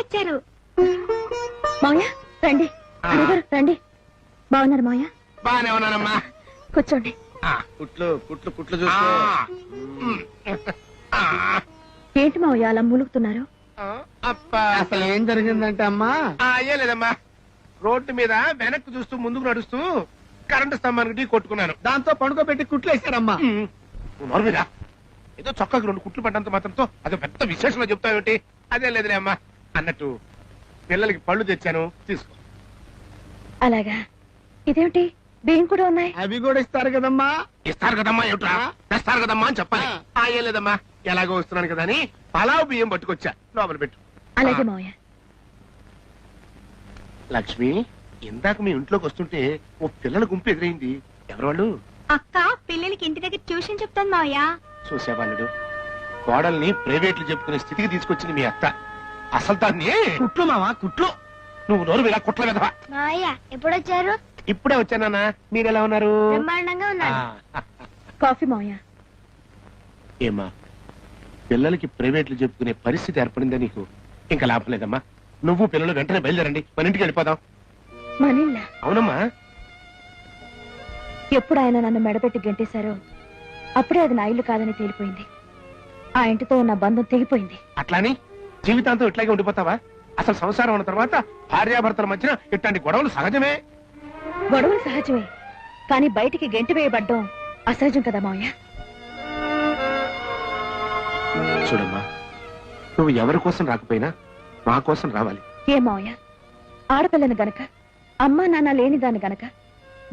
ఇచ్చారు. మావయ్య రండి, అడిగారు రండి. బాగున్నారు మావయ్య? బానే ఉన్నానమ్మా. కూర్చోండి. కుట్లు కుట్లు కుట్లు చూస్తూ. ఏంటి మావయ్య అలా మూలుగుతున్నారు? అసలు ఏం జరిగిందంటే అమ్మా, అయ్యే లేదమ్మా, రోడ్డు మీద వెనక్కి చూస్తూ ముందుకు నడుస్తూ కరెంటు స్తంభానికి ఢీ కొట్టుకున్నాను. దాంతో పడుకోబెట్టి కుట్లు వేసారమ్మా. నోరుమీరా, ఏదో చొక్కాకి 2 కుట్లు పడ్డంత మాత్రంతో అదో పెద్ద విశేషంగా చెప్తావేంటి? అదే లేదులే అమ్మా. అన్నట్టు పిల్లలకి పళ్ళు తెచ్చాను, తీసుకో. అలాగా? ఇదేమిటి బియ్యం కూడా ఉన్నాయి? అవి కూడా ఇస్తారు కదమ్మా. ఇస్తారు కదమ్మా, ఏమిట్రా తెస్తారు కదమ్మా అని చెప్పాలి. అయ్యే లేదమ్మా, ఎలాగో వస్తున్నాను కదా అని పలావ్ బియ్యం పట్టుకొచ్చా, లోపల పెట్టు. అలాగే మావయ్య. లక్ష్మి, ఇందాక మీ ఇంట్లోకి వస్తుంటే ఓ పిల్లల గుంపు ఎదురైంది. ఎవరు వాళ్ళు? అక్క పిల్లలకి ఇంటి దగ్గర ట్యూషన్ చెప్తాను మావయ్య. చూసేవాళ్ళుడు, కోడల్ని ప్రైవేట్లు చెప్పుకునే స్థితికి తీసుకొచ్చింది మీ అత్త. అసలు దాన్ని కుట్లు మావా, కుట్లు. నువ్వు నోరు ఇలా కుట్ల విధవా. మావయ్య ఎప్పుడొచ్చారు? ఇప్పుడే వచ్చానా. మీరెలా ఉన్నారు? బ్రహ్మాండంగా ఉన్నాను. కాఫీ మావయ్య. ఏమా, పిల్లలకి ప్రైవేట్లు చెప్పుకునే పరిస్థితి ఏర్పడిందా నీకు? ఇంకా లాభం లేదమ్మా. నువ్వు పిల్లలు వెంటనే బయలుదేరండి, మన ఇంటికి వెళ్ళిపోదాం. మనిల్లా? అవునమ్మా. ఎప్పుడు ఆయన నన్ను మెడపెట్టి గెంటేశారో అప్పుడే అది నా ఇల్లు కాదని తేలిపోయింది. ఆ ఇంటితో ఉన్న బంధం తెగిపోయింది. అట్లాని జీవితాంతం ఇట్లాగే ఉండిపోతావా? అసలు సంసారం ఉన్న తర్వాత భార్యాభర్తల మధ్యన ఇట్లాంటి గొడవలు సహజమే. గొడవలు సహజమే, కానీ బయటికి గెంటి వేయబడ్డం అసహజం కదా మావయ్య. చూడమ్మా, నువ్వు ఎవరి కోసం రాకపోయినా మా కోసం రావాలి. ఏ మావయ్య, ఆడపిల్లని గనక, అమ్మా నాన్న లేనిదాన్ని గనక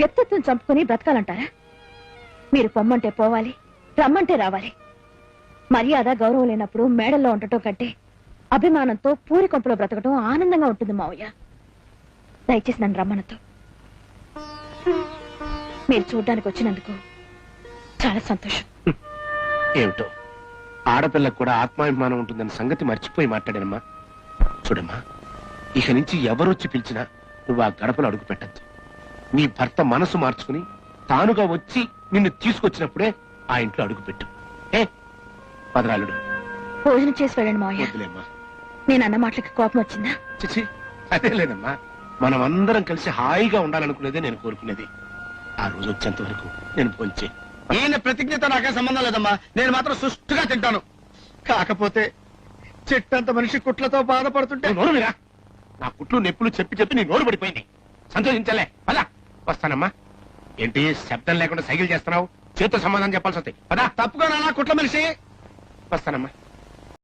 వ్యక్తిత్వం చంపుకుని బ్రతకాలంటారా? మీరు పొమ్మంటే పోవాలి, రమ్మంటే రావాలి. మర్యాద గౌరవం లేనప్పుడు మేడల్లో ఉండటం కంటే అభిమానంతో పూరి కొంపలో బ్రతకటం ఆనందంగా ఉంటుంది మావయ్య. దయచేసి నన్ను రమ్మనతో. మీరు చూడ్డానికి వచ్చినందుకు చాలా సంతోషం. ఏమిటో, ఆడపిల్లకు కూడా ఆత్మాభిమానం ఉంటుందన్న సంగతి మర్చిపోయి మాట్లాడానమ్మా. చూడమ్మా, ఇక నుంచి ఎవరొచ్చి పిలిచినా నువ్వు ఆ గడపలో అడుగు పెట్టద్దు. నీ భర్త మనసు మార్చుకుని తానుగా వచ్చి నిన్ను తీసుకొచ్చినప్పుడే ఆ ఇంట్లో అడుగు పెట్టు. ఏ పదరాలుడు, భోజనం చేసి వెళ్ళండి మావయ్య. వద్దులేమ్మా. నేను అన్న మాటలకి కోపం వచ్చిందా? చిచి, అదే లేదమ్మా. మనం అందరం కలిసి హాయిగా ఉండాలనుకునేదే నేను కోరుకునేది. ఆ రోజు వచ్చేంత వరకు నేను పొంచే. ఈయన ప్రతిజ్ఞతో నాకే సంబంధం లేదమ్మా. నేను మాత్రం సుష్టుగా తింటాను. కాకపోతే చెట్టంత మనిషి కుట్లతో బాధపడుతుంటే. నోరు మీరా, నా కుట్లు నెప్పులు చెప్పి చెప్పి నీ నోరు పడిపోయింది. సంతోషించలే, పదా. వస్తానమ్మా. ఏంటి శబ్దం లేకుండా సైకిల్ చేస్తున్నావు? చేతితో సమాధానం చెప్పాల్సి వస్తాయి. పదా. తప్పుగా కుట్ల మనిషి. వస్తానమ్మా.